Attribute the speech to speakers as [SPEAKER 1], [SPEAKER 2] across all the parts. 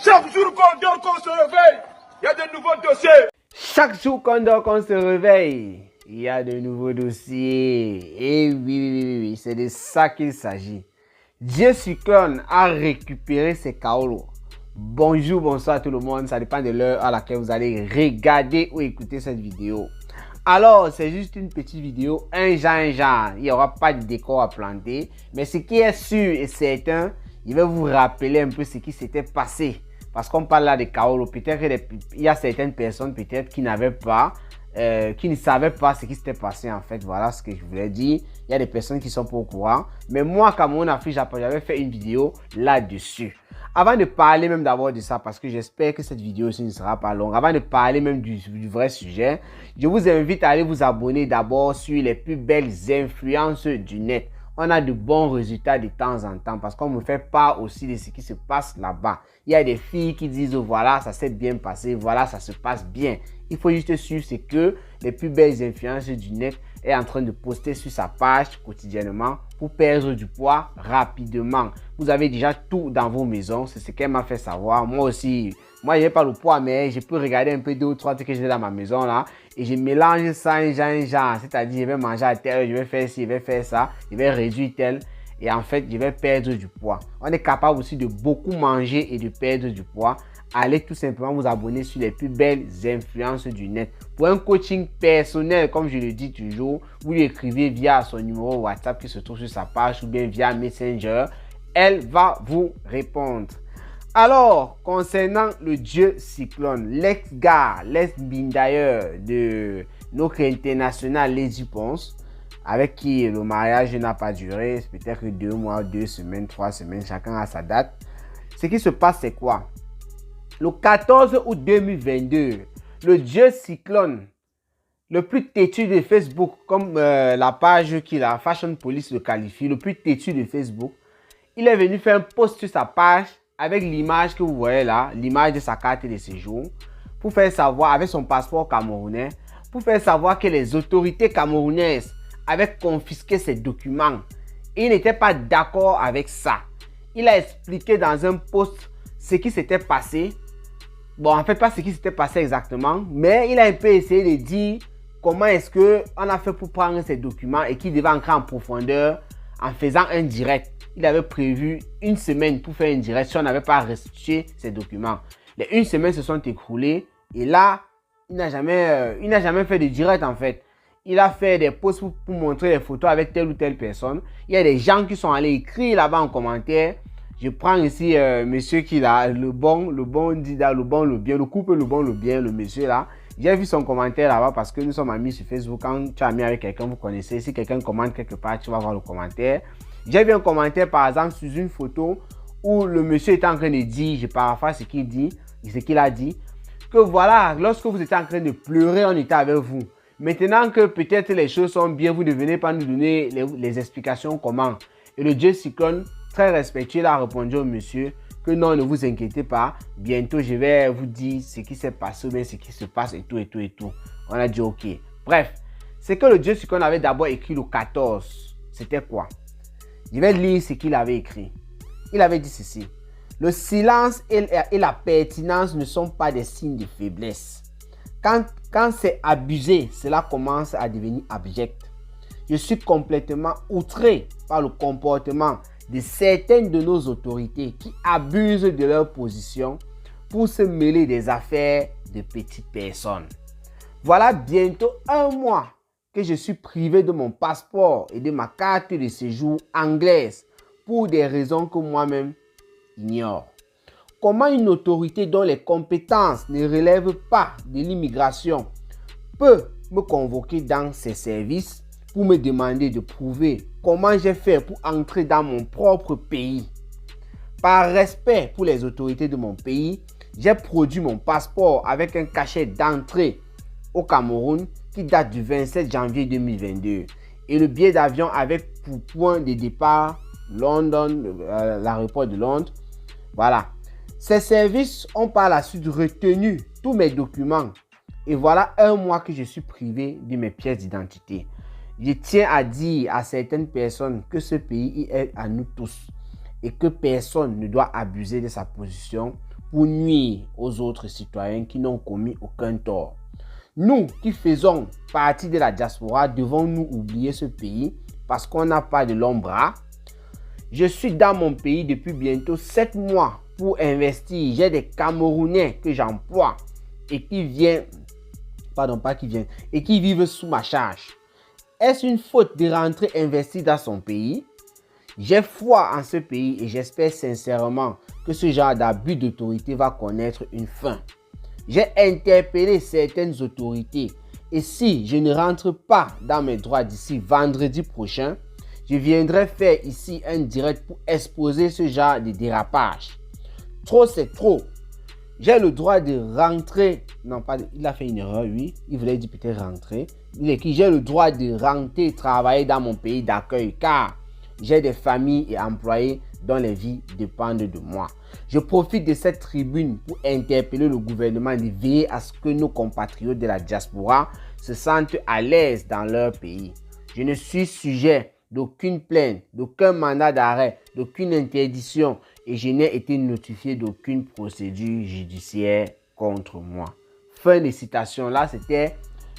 [SPEAKER 1] Chaque jour qu'on dort, qu'on se réveille, il y a de nouveaux dossiers.
[SPEAKER 2] Chaque jour qu'on dort, qu'on se réveille, il y a de nouveaux dossiers. Et oui, c'est de ça qu'il s'agit. Dieu Cyclone a récupéré ses kaolos. Bonjour, bonsoir tout le monde. Ça dépend de l'heure à laquelle vous allez regarder ou écouter cette vidéo. Alors, c'est juste une petite vidéo, un genre. Il n'y aura pas de décor à planter. Mais ce qui est sûr et certain, je vais vous rappeler un peu ce qui s'était passé. Parce qu'on parle là de kaolo. Peut-être qu'il y a certaines personnes peut-être qui n'avaient pas, qui ne savaient pas ce qui s'était passé en fait. Voilà ce que je voulais dire. Il y a des personnes qui sont pas au courant. Mais moi, Cameroun Afrique Japon, j'avais fait une vidéo là-dessus. Avant de parler même d'abord de ça, parce que j'espère que cette vidéo aussi ne sera pas longue, avant de parler même du vrai sujet, je vous invite à aller vous abonner d'abord sur les plus belles influences du net. On a de bons résultats de temps en temps parce qu'on me fait part aussi de ce qui se passe là-bas. Il y a des filles qui disent oh, voilà, ça s'est bien passé, voilà, ça se passe bien. Il faut juste suivre ce que les plus belles influences du net est en train de poster sur sa page quotidiennement pour perdre du poids rapidement. Vous avez déjà tout dans vos maisons, c'est ce qu'elle m'a fait savoir. Moi aussi, moi je n'ai pas le poids, mais je peux regarder un peu 2 ou 3 trucs que j'ai dans ma maison là et je mélange ça un genre. C'est-à-dire je vais manger à tel, je vais faire ci, je vais faire ça, je vais réduire tel et en fait je vais perdre du poids. On est capable aussi de beaucoup manger et de perdre du poids. Allez tout simplement vous abonner sur les plus belles influences du net. Pour un coaching personnel, comme je le dis toujours, vous lui écrivez via son numéro WhatsApp qui se trouve sur sa page ou bien via Messenger. Elle va vous répondre. Alors, concernant le dieu Cyclone, l'ex-gars, l'ex-bindailleur de notre international Lady Ponce, avec qui le mariage n'a pas duré, peut-être 2 mois, 2 semaines, 3 semaines, chacun a sa date. Ce qui se passe, c'est quoi? Le 14 août 2022, le dieu Cyclone, le plus têtu de Facebook, comme la page qui la Fashion Police le qualifie, le plus têtu de Facebook, il est venu faire un post sur sa page avec l'image que vous voyez là, l'image de sa carte de séjour, pour faire savoir, avec son passeport camerounais, pour faire savoir que les autorités camerounaises avaient confisqué ses documents. Et il n'était pas d'accord avec ça. Il a expliqué dans un post ce qui s'était passé. Bon, en fait, pas ce qui s'était passé exactement, mais il a un peu essayé de dire comment est-ce qu'on a fait pour prendre ces documents et qu'il devait entrer en profondeur en faisant un direct. Il avait prévu 1 semaine pour faire un direct si on n'avait pas restitué ces documents. Les 1 semaine se sont écoulées et là, il n'a jamais fait de direct en fait. Il a fait des posts pour montrer les photos avec telle ou telle personne. Il y a des gens qui sont allés écrire là-bas en commentaire. Je prends ici monsieur qui là, le bon dit là, le bon, le bien, le couple, le bon, le bien, le monsieur là. J'ai vu son commentaire là-bas parce que nous sommes amis sur Facebook. Quand tu es ami avec quelqu'un, vous connaissez. Si quelqu'un commente quelque part, tu vas voir le commentaire. J'ai vu un commentaire par exemple sur une photo où le monsieur était en train de dire, je paraphrase ce qu'il dit, ce qu'il a dit, que voilà, lorsque vous étiez en train de pleurer, on était avec vous. Maintenant que peut-être les choses sont bien, vous ne venez pas nous donner les explications comment. Et le dieu Cyclone, très respectueux, il a répondu au monsieur que non, ne vous inquiétez pas, bientôt je vais vous dire ce qui s'est passé ou bien ce qui se passe et tout et tout et tout. On a dit ok. Bref, c'est que le dieu Cyclone avait d'abord écrit le 14. C'était quoi? Je vais lire ce qu'il avait écrit. Il avait dit ceci. Le silence et la pertinence ne sont pas des signes de faiblesse. Quand c'est abusé, cela commence à devenir abject. Je suis complètement outré par le comportement de certaines de nos autorités qui abusent de leur position pour se mêler des affaires de petites personnes. Voilà bientôt 1 mois que je suis privé de mon passeport et de ma carte de séjour anglaise pour des raisons que moi-même ignore. Comment une autorité dont les compétences ne relèvent pas de l'immigration peut me convoquer dans ses services pour me demander de prouver comment j'ai fait pour entrer dans mon propre pays? Par respect pour les autorités de mon pays, j'ai produit mon passeport avec un cachet d'entrée au Cameroun qui date du 27 janvier 2022 et le billet d'avion avec pour point de départ London, l'aéroport de Londres. Voilà. Ces services ont par la suite retenu tous mes documents et voilà 1 mois que je suis privé de mes pièces d'identité. Je tiens à dire à certaines personnes que ce pays est à nous tous et que personne ne doit abuser de sa position pour nuire aux autres citoyens qui n'ont commis aucun tort. Nous qui faisons partie de la diaspora, devons-nous oublier ce pays parce qu'on n'a pas de longs bras? Je suis dans mon pays depuis bientôt 7 mois pour investir. J'ai des Camerounais que j'emploie et qui viennent, et qui vivent sous ma charge. Est-ce une faute de rentrer investir dans son pays? J'ai foi en ce pays et j'espère sincèrement que ce genre d'abus d'autorité va connaître une fin. J'ai interpellé certaines autorités et si je ne rentre pas dans mes droits d'ici vendredi prochain, je viendrai faire ici un direct pour exposer ce genre de dérapage. Trop, c'est trop. J'ai le droit de rentrer. Non, pas. Il a fait une erreur, oui. Il voulait dire peut-être rentrer. Il écrit, j'ai le droit de rentrer travailler dans mon pays d'accueil car j'ai des familles et employés dont les vies dépendent de moi. Je profite de cette tribune pour interpeller le gouvernement de veiller à ce que nos compatriotes de la diaspora se sentent à l'aise dans leur pays. Je ne suis sujet d'aucune plainte, d'aucun mandat d'arrêt, d'aucune interdiction et je n'ai été notifié d'aucune procédure judiciaire contre moi. Fin de citation. Là, c'était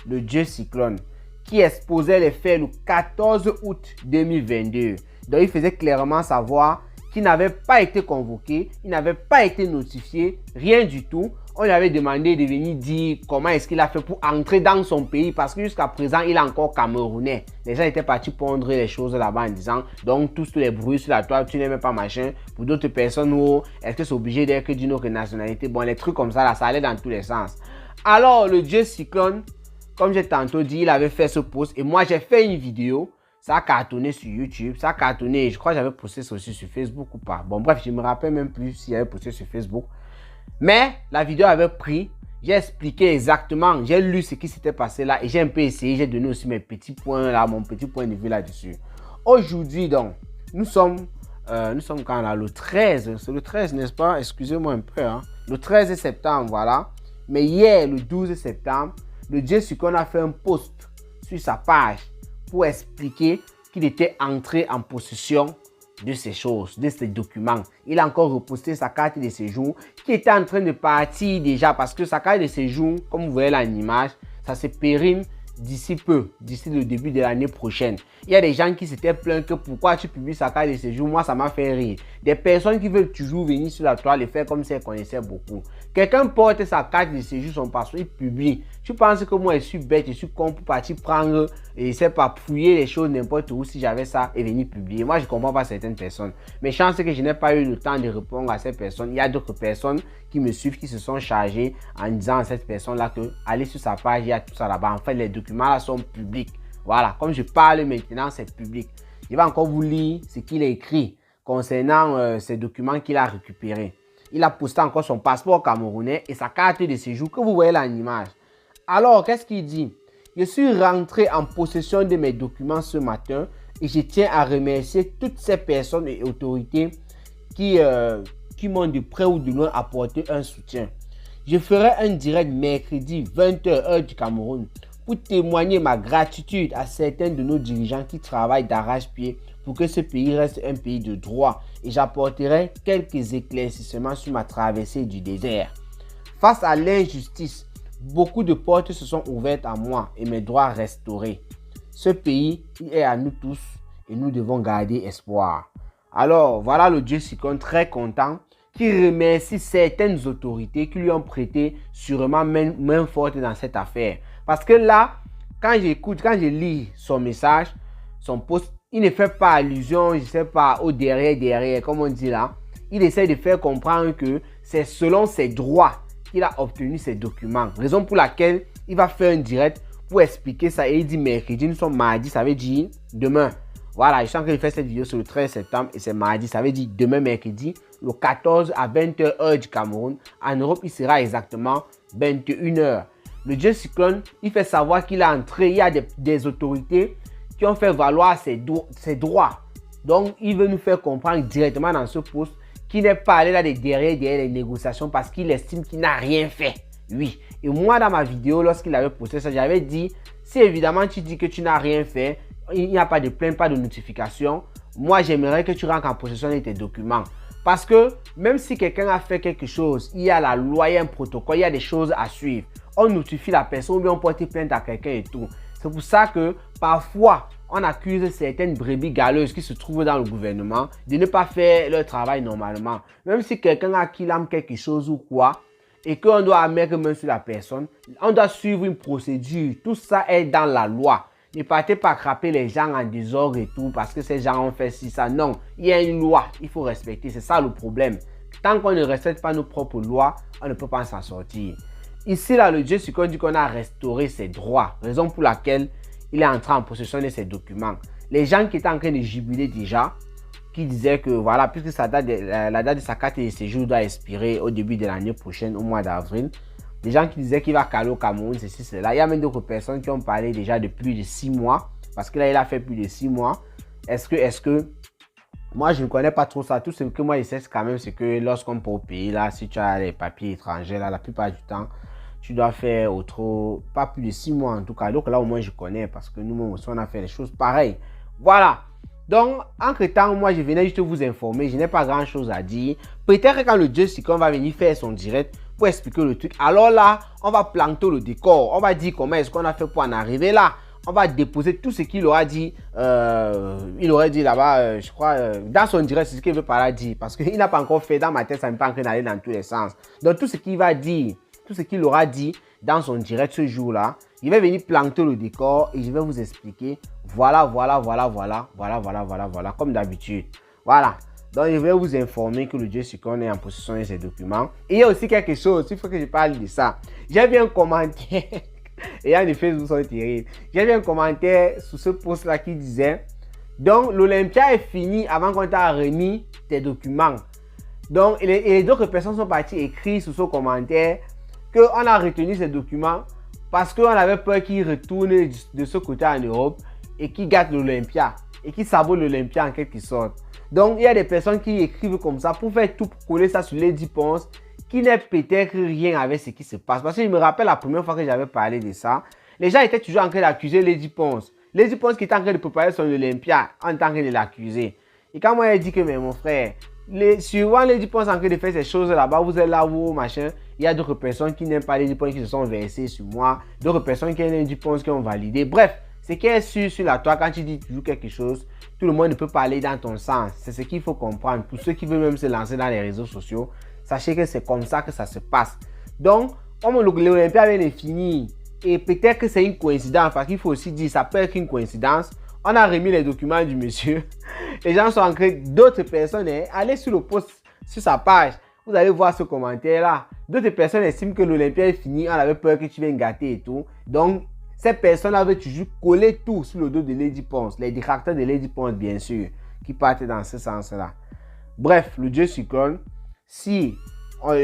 [SPEAKER 2] le Dieu Cyclone qui exposait les faits le 14 août 2022. Donc, il faisait clairement savoir qu'il n'avait pas été convoqué, il n'avait pas été notifié, rien du tout. On lui avait demandé de venir dire comment est-ce qu'il a fait pour entrer dans son pays parce que jusqu'à présent, il est encore camerounais. Les gens étaient partis pondre les choses là-bas en disant donc tous les bruits sur la toile, tu n'aimes pas machin. Pour d'autres personnes, oh, est-ce que c'est obligé d'être d'une autre nationalité? Bon, les trucs comme ça, là, ça allait dans tous les sens. Alors, le Dieu Cyclone, comme j'ai tantôt dit, il avait fait ce post et moi, j'ai fait une vidéo. Ça a cartonné sur YouTube, ça a cartonné, je crois que j'avais posté ça aussi sur Facebook ou pas. Bon bref, je ne me rappelle même plus si j'avais posté sur Facebook. Mais la vidéo avait pris, j'ai expliqué exactement, j'ai lu ce qui s'était passé là et j'ai un peu essayé, j'ai donné aussi mes petits points là, mon petit point de vue là-dessus. Aujourd'hui donc, nous sommes quand là, le 13, c'est le 13 n'est-ce pas? Excusez-moi un peu, hein. Le 13 septembre, voilà. Mais hier, le 12 septembre, le Dieu Cyclone a fait un post sur sa page pour expliquer qu'il était entré en possession de ces choses, de ces documents. Il a encore reposté sa carte de séjour qui était en train de partir déjà parce que sa carte de séjour, comme vous voyez là en image, ça se périme d'ici peu, d'ici le début de l'année prochaine. Il y a des gens qui s'étaient plaints que pourquoi tu publies sa carte de séjour, moi ça m'a fait rire. Des personnes qui veulent toujours venir sur la toile et faire comme si elles connaissaient beaucoup. Quelqu'un porte sa carte de séjour, son passeport, il publie. Tu penses que moi je suis bête, je suis con pour partir prendre et c'est pas fouiller les choses n'importe où si j'avais ça et venir publier. Moi je comprends pas certaines personnes. Mais chance que je n'ai pas eu le temps de répondre à ces personnes. Il y a d'autres personnes qui me suivent, qui se sont chargées en disant à cette personne-là que allez sur sa page, il y a tout ça là-bas. En fait, les documents là sont publics. Voilà, comme je parle maintenant, c'est public. Je vais encore vous lire ce qu'il a écrit concernant ces documents qu'il a récupérés. Il a posté encore son passeport camerounais et sa carte de séjour que vous voyez là en image. Alors, qu'est-ce qu'il dit? Je suis rentré en possession de mes documents ce matin et je tiens à remercier toutes ces personnes et autorités qui m'ont de près ou de loin apporté un soutien. Je ferai un direct mercredi 20h heure du Cameroun pour témoigner ma gratitude à certains de nos dirigeants qui travaillent d'arrache-pied pour que ce pays reste un pays de droit et j'apporterai quelques éclaircissements sur ma traversée du désert. Face à l'injustice, beaucoup de portes se sont ouvertes à moi et mes droits restaurés. Ce pays il est à nous tous et nous devons garder espoir. Alors voilà le Dieu Cyclone très content qui remercie certaines autorités qui lui ont prêté sûrement main forte dans cette affaire. Parce que là, quand je lis son message, son post, il ne fait pas allusion, je sais pas, au derrière, comme on dit là. Il essaie de faire comprendre que c'est selon ses droits qu'il a obtenu ces documents. Raison pour laquelle il va faire un direct pour expliquer ça. Et il dit mercredi, nous sommes mardi, ça veut dire demain. Voilà, je sens qu'il fait cette vidéo sur le 13 septembre et c'est mardi, ça veut dire demain mercredi, le 14 à 20h heure du Cameroun. En Europe, il sera exactement 21h. Le Dieu Cyclone, il fait savoir qu'il a entré, il y a des autorités qui ont fait valoir ses droits. Donc, il veut nous faire comprendre directement dans ce post qu'il n'est pas allé là derrière les négociations parce qu'il estime qu'il n'a rien fait. Oui. Et moi, dans ma vidéo, lorsqu'il avait posté ça, j'avais dit, si évidemment tu dis que tu n'as rien fait, il n'y a pas de plainte, pas de notification, moi, j'aimerais que tu rentres en possession de tes documents. Parce que même si quelqu'un a fait quelque chose, il y a la loi, il y a un protocole, il y a des choses à suivre. On notifie la personne ou bien on porte plainte à quelqu'un et tout. C'est pour ça que parfois, on accuse certaines brebis galeuses qui se trouvent dans le gouvernement de ne pas faire leur travail normalement. Même si quelqu'un a qui l'âme quelque chose ou quoi, et qu'on doit mettre main sur la personne, on doit suivre une procédure. Tout ça est dans la loi. Ne partez pas frapper les gens en désordre et tout parce que ces gens ont fait ci, ça. Non, il y a une loi, il faut respecter. C'est ça le problème. Tant qu'on ne respecte pas nos propres lois, on ne peut pas s'en sortir. Ici, là, le Dieu Sikon dit qu'on a restauré ses droits, raison pour laquelle il est entré en possession de ses documents. Les gens qui étaient en train de jubiler déjà, qui disaient que voilà, puisque la date de sa carte de séjour doit expirer au début de l'année prochaine, au mois d'avril, des gens qui disaient qu'il va caler au Cameroun, ceci, cela. Il y a même d'autres personnes qui ont parlé déjà de plus de 6 mois, parce que là, il a fait plus de 6 mois. Est-ce que, moi, je ne connais pas trop ça. Tout ce que moi, je sais quand même, c'est que lorsqu'on peut au pays, là, si tu as les papiers étrangers, là, la plupart du temps, tu dois faire pas plus de 6 mois en tout cas. Donc là, au moins, je connais, parce que nous aussi, on a fait les choses pareilles. Voilà. Donc, entre-temps, moi, je venais juste vous informer. Je n'ai pas grand-chose à dire. Peut-être que quand le Dieu Sikon va venir faire son direct pour expliquer le truc, alors là, on va planter le décor. On va dire comment est-ce qu'on a fait pour en arriver là. On va déposer tout ce qu'il aura dit. Il aurait dit là-bas, je crois, dans son direct, c'est ce qu'il veut par là dire. Parce qu'il n'a pas encore fait. Dans ma tête, ça ne peut pas en train d'aller dans tous les sens. Donc, tout ce qu'il va dire, tout ce qu'il aura dit dans son direct ce jour-là, il va venir planter le décor et je vais vous expliquer. Voilà, comme d'habitude. Voilà. Donc, je vais vous informer que le Dieu Sikon est en possession de ses documents. Et il y a aussi quelque chose, il faut que je parle de ça. J'ai vu un commentaire, et en effet, vous sont terribles. J'ai vu un commentaire sous ce post-là qui disait, donc, l'Olympia est fini avant qu'on t'a remis tes documents. Donc, et les autres personnes sont parties écrire sous ce commentaire qu'on a retenu ces documents parce qu'on avait peur qu'ils retournent de ce côté en Europe et qu'ils gâtent l'Olympia et qu'ils sabotent l'Olympia en quelque sorte. Donc, il y a des personnes qui écrivent comme ça pour faire tout pour coller ça sur Lady Ponce qui n'est peut-être rien avec ce qui se passe. Parce que je me rappelle la première fois que j'avais parlé de ça, les gens étaient toujours en train d'accuser Lady Ponce. Lady Ponce qui était en train de préparer son Olympia en train de l'accuser. Et quand moi, j'ai dit que, mais mon frère, souvent Lady Ponce en train de faire ces choses là-bas, vous êtes là, vous, machin. Il y a d'autres personnes qui n'aiment pas Lady Ponce qui se sont versées sur moi. D'autres personnes qui aiment Lady Ponce qui ont validé. Bref, ce qui est sûr sur la toile, quand tu dis toujours quelque chose, tout le monde ne peut pas aller dans ton sens. C'est ce qu'il faut comprendre. Pour ceux qui veulent même se lancer dans les réseaux sociaux, sachez que c'est comme ça que ça se passe. Donc, comme l'Olympia vient de finir, et peut-être que c'est une coïncidence, parce qu'il faut aussi dire, ça peut être une coïncidence. On a remis les documents du monsieur. Les gens sont en train, d'autres personnes, allez sur le post, sur sa page. Vous allez voir ce commentaire-là. D'autres personnes estiment que l'Olympia est fini. On avait peur que tu viennes gâter et tout. Donc, ces personnes avaient toujours collé tout sur le dos de Lady Ponce. Les détracteurs de Lady Ponce, bien sûr, qui partent dans ce sens-là. Bref, le Dieu Sikon, si on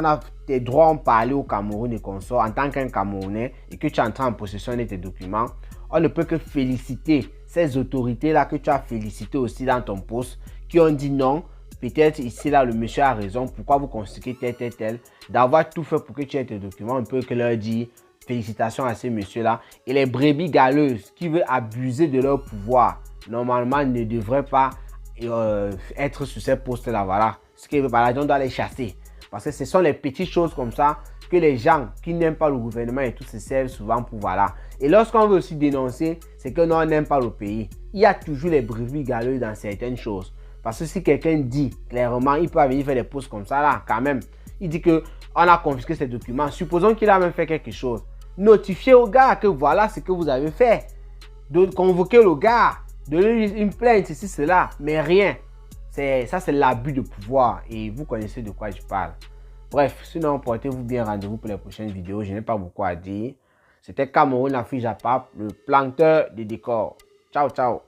[SPEAKER 2] a tes droits en parler au Cameroun et qu'on sort en tant qu'un Camerounais et que tu entres en possession de tes documents, on ne peut que féliciter ces autorités-là que tu as félicitées aussi dans ton poste, qui ont dit non. Peut-être ici, là, le monsieur a raison. Pourquoi vous constituez tel, d'avoir tout fait pour que tu aies tes documents. On peut que leur dire félicitations à ces messieurs-là. Et les brebis galeuses qui veulent abuser de leur pouvoir, normalement, ne devraient pas être sur ces postes-là. Voilà. Ce qui veut par là, on doit les chasser. Parce que ce sont les petites choses comme ça que les gens qui n'aiment pas le gouvernement et tout se servent souvent pour voilà. Et lorsqu'on veut aussi dénoncer, c'est que nous, on n'aime pas le pays. Il y a toujours les brebis galeuses dans certaines choses. Parce que si quelqu'un dit clairement, il peut venir faire des posts comme ça là, quand même. Il dit qu'on a confisqué ces documents. Supposons qu'il a même fait quelque chose. Notifiez au gars que voilà ce que vous avez fait. De convoquer le gars, donner une plainte, ceci, cela, mais rien. Ça, c'est l'abus de pouvoir et vous connaissez de quoi je parle. Bref, sinon, portez-vous bien, rendez-vous pour les prochaines vidéos. Je n'ai pas beaucoup à dire. C'était Cameroun, la fille Japap, le planteur des décors. Ciao, ciao.